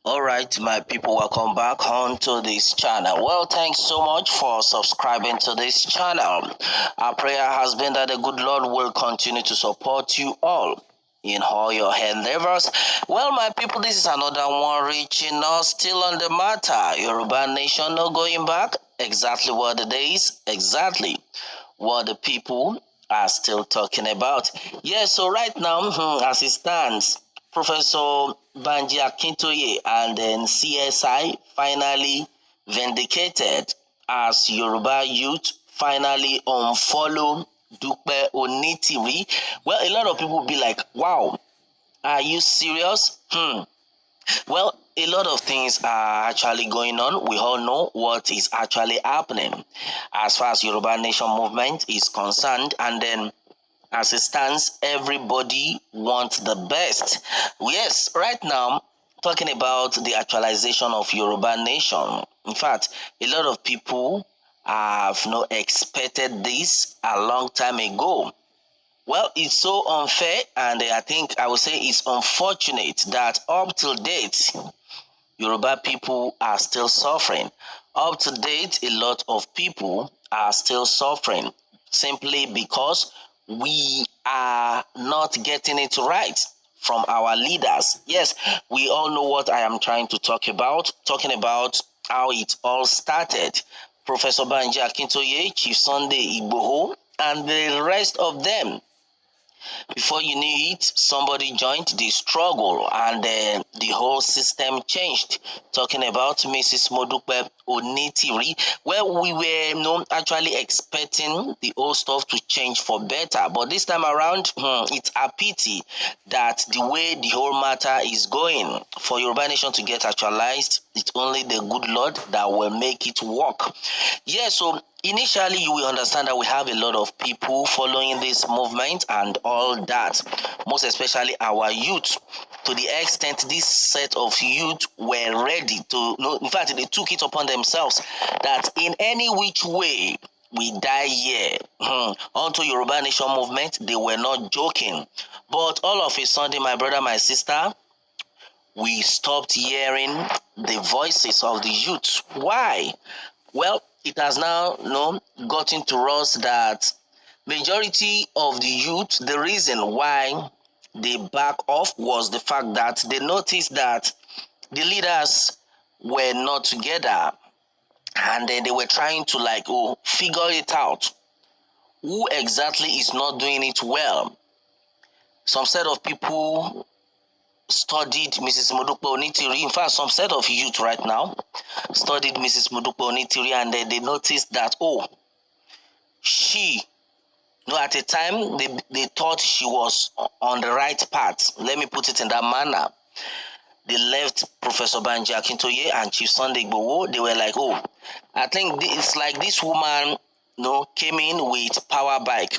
Alright, my people, welcome back onto this channel. Well, thanks so much for subscribing to this channel. Our prayer has been that the good Lord will continue to support you all in all your endeavors. Well, my people, this is another one reaching us still on the matter. Yoruba nation no going back. Exactly what it is, exactly what the people are still talking about. Yeah, so right now, as it stands, Professor Banji Akintoye and then CSI finally vindicated as Yoruba youth finally unfollow Dupe Onitiri. Well, a lot of people be like, wow, are you serious? Well, a lot of things are actually going on. We all know what is actually happening as far as Yoruba Nation movement is concerned, and then as it stands, everybody wants the best. Yes, right now, talking about the actualization of Yoruba Nation. In fact, a lot of people have not expected this a long time ago. Well, it's so unfair, and I think I would say it's unfortunate that up to date, Yoruba people are still suffering. Up to date, a lot of people are still suffering simply because we are not getting it right from our leaders. Yes, we all know what I am trying to talking about how it all started. Professor Banji Akintoye, Chief Sunday Igboho, and the rest of them. Before you knew it, somebody joined the struggle and the whole system changed. Talking about Mrs. Modupe Onitiri, well, we were actually expecting the old stuff to change for better. But this time around, it's a pity that the way the whole matter is going, for Yoruba Nation to get actualized, it's only the good Lord that will make it work. Yeah, so initially, you will understand that we have a lot of people following this movement and all that, most especially our youth. To the extent this set of youth were ready to, in fact, they took it upon themselves that in any which way we die here, onto Yoruba Nation movement, they were not joking. But all of a sudden, my brother, my sister, we stopped hearing the voices of the youth. Why? Well, it has now gotten to us that majority of the youth, the reason why they back off was the fact that they noticed that the leaders were not together, and then they were trying to figure it out. Who exactly is not doing it well? Some set of people studied Mrs. Modupe Onitiri. In fact, some set of youth right now studied Mrs. Modupe Onitiri, and then they noticed that, she, at a time they thought she was on the right path. Let me put it in that manner. They left Professor Banji Akintoye and Chief Sunday Igboho. They were like, I think it's like this woman, came in with power bike.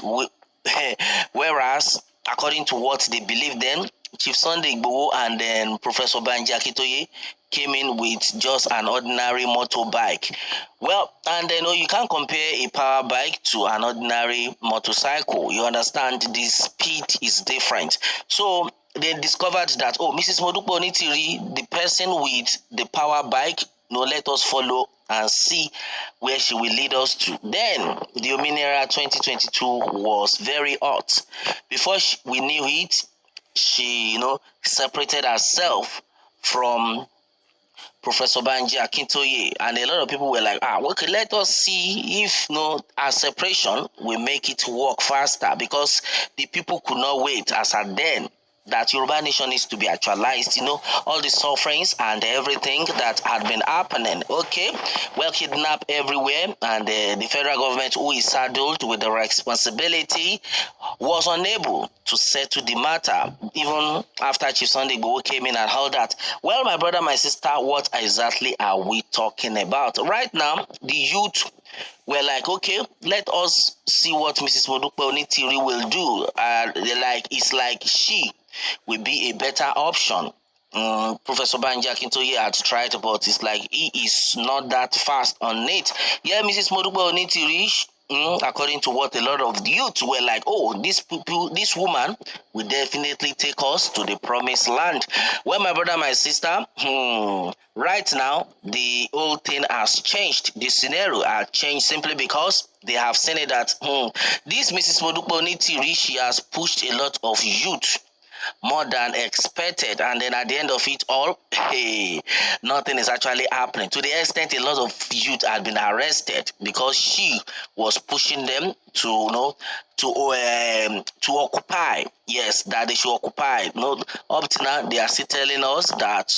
Whereas, according to what they believed then, Chief Sunday Igboho and then Professor Banji Akintoye came in with just an ordinary motorbike. Well, and then you can't compare a power bike to an ordinary motorcycle. You understand, the speed is different. So they discovered that, Mrs. Modupe Onitiri, the person with the power bike, let us follow and see where she will lead us to. Then the Ominira 2022 was very hot. Before we knew it, she separated herself from Professor Banji Akintoye, and a lot of people were like, okay, let us see if our separation will make it work faster, because the people could not wait as at then that Yoruba Nation needs to be actualized, all the sufferings and everything that had been happening. Okay, well, kidnapped everywhere, and the federal government, who is saddled with the responsibility, was unable to settle the matter, even after Chief Sunday Igboho came in and all that. Well, my brother, my sister, what exactly are we talking about? Right now, the youth were like, okay, let us see what Mrs. Modupe Onitiri will do. It's like she will be a better option. Professor Banji Akintoye had tried, but it's like he is not that fast on it. Yeah, Mrs. Modupe Onitiri, according to what a lot of youth were like, oh, this woman will definitely take us to the promised land. Well, my brother, my sister, right now, the whole thing has changed. The scenario has changed simply because they have seen it that this Mrs. Modupe Onitiri, she has pushed a lot of youth more than expected, and then at the end of it all, hey, nothing is actually happening, to the extent a lot of youth had been arrested because she was pushing them to to occupy. Yes, that they should occupy. No, up to now they are still telling us that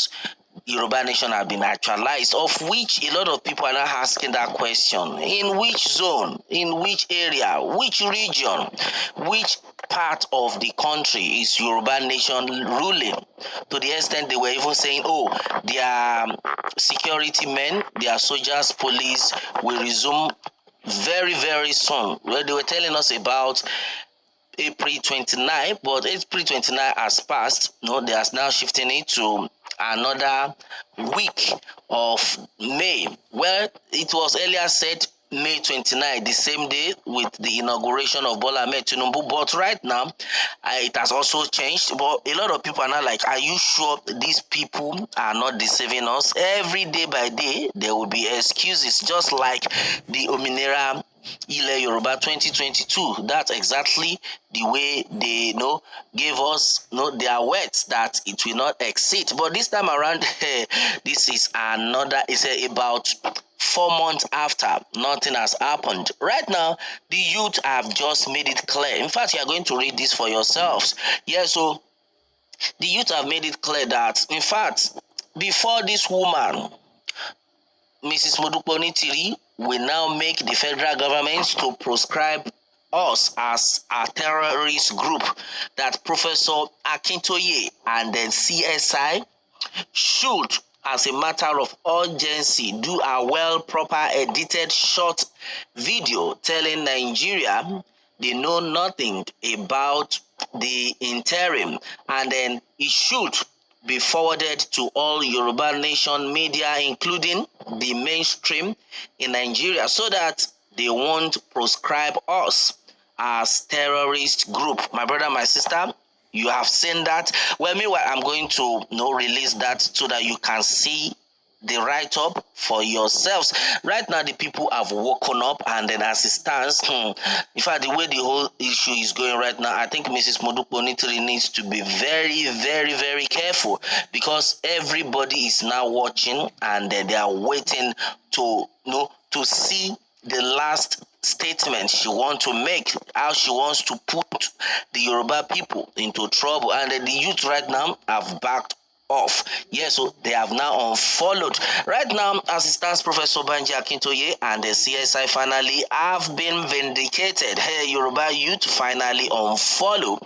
Yoruba nation have been actualized, of which a lot of people are now asking that question. In which zone, in which area, which region, which part of the country is Yoruba nation ruling? To the extent they were even saying, oh, their security men, their soldiers, police will resume very, very soon. Well, they were telling us about April 29, but April 29 has passed. No, they are now shifting it to another week of May. Well, it was earlier said May 29, the same day with the inauguration of Bola Ahmed Tinubu. But right now, it has also changed. But a lot of people are now like, are you sure these people are not deceiving us? Every day by day, there will be excuses, just like the Ominira Ile Yoruba 2022. That's exactly the way they gave us their words that it will not exceed. But this time around, this is another. It's about 4 months after, nothing has happened. Right now, the youth have just made it clear. In fact, you are going to read this for yourselves. Yeah, so the youth have made it clear that, in fact, before this woman, Mrs. Modupe Onitiri, will now make the federal government to proscribe us as a terrorist group, that Professor Akintoye and then CSI should, as a matter of urgency, do a proper edited short video telling Nigeria they know nothing about the interim, and then it should be forwarded to all Yoruba nation media, including the mainstream in Nigeria, so that they won't proscribe us as terrorist group. My brother, my sister, you have seen that. Well, meanwhile, I'm going to release that so that you can see the write-up for yourselves. Right now, the people have woken up, and then as it stands, in fact, the way the whole issue is going right now, I think Mrs. Modupe Onitiri needs to be very, very, very careful, because everybody is now watching, and they are waiting to to see the last statement she wants to make, how she wants to put the Yoruba people into trouble. And the youth right now have backed off. Yes, so they have now unfollowed. Right now, as it stands, Professor Banji Akintoye and the CSI finally have been vindicated. Hey, Yoruba youth finally unfollow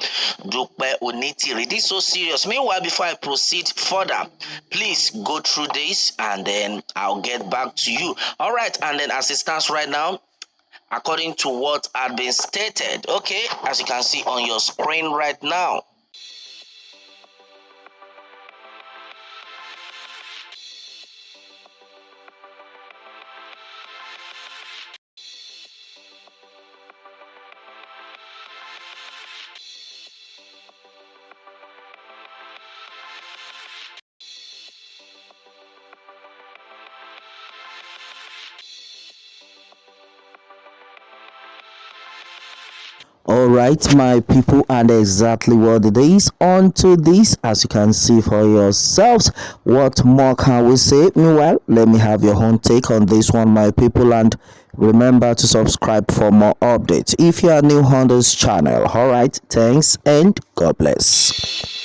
Dupe Onitiri. This is so serious. Meanwhile, before I proceed further, please go through this and then I'll get back to you. All right, and then as it stands right now, according to what had been stated, okay, as you can see on your screen right now, Alright, my people, and exactly what it is onto this, as you can see for yourselves. What more can we say? Meanwhile, let me have your own take on this one, my people, and remember to subscribe for more updates if you are new on this channel. Alright, thanks and God bless.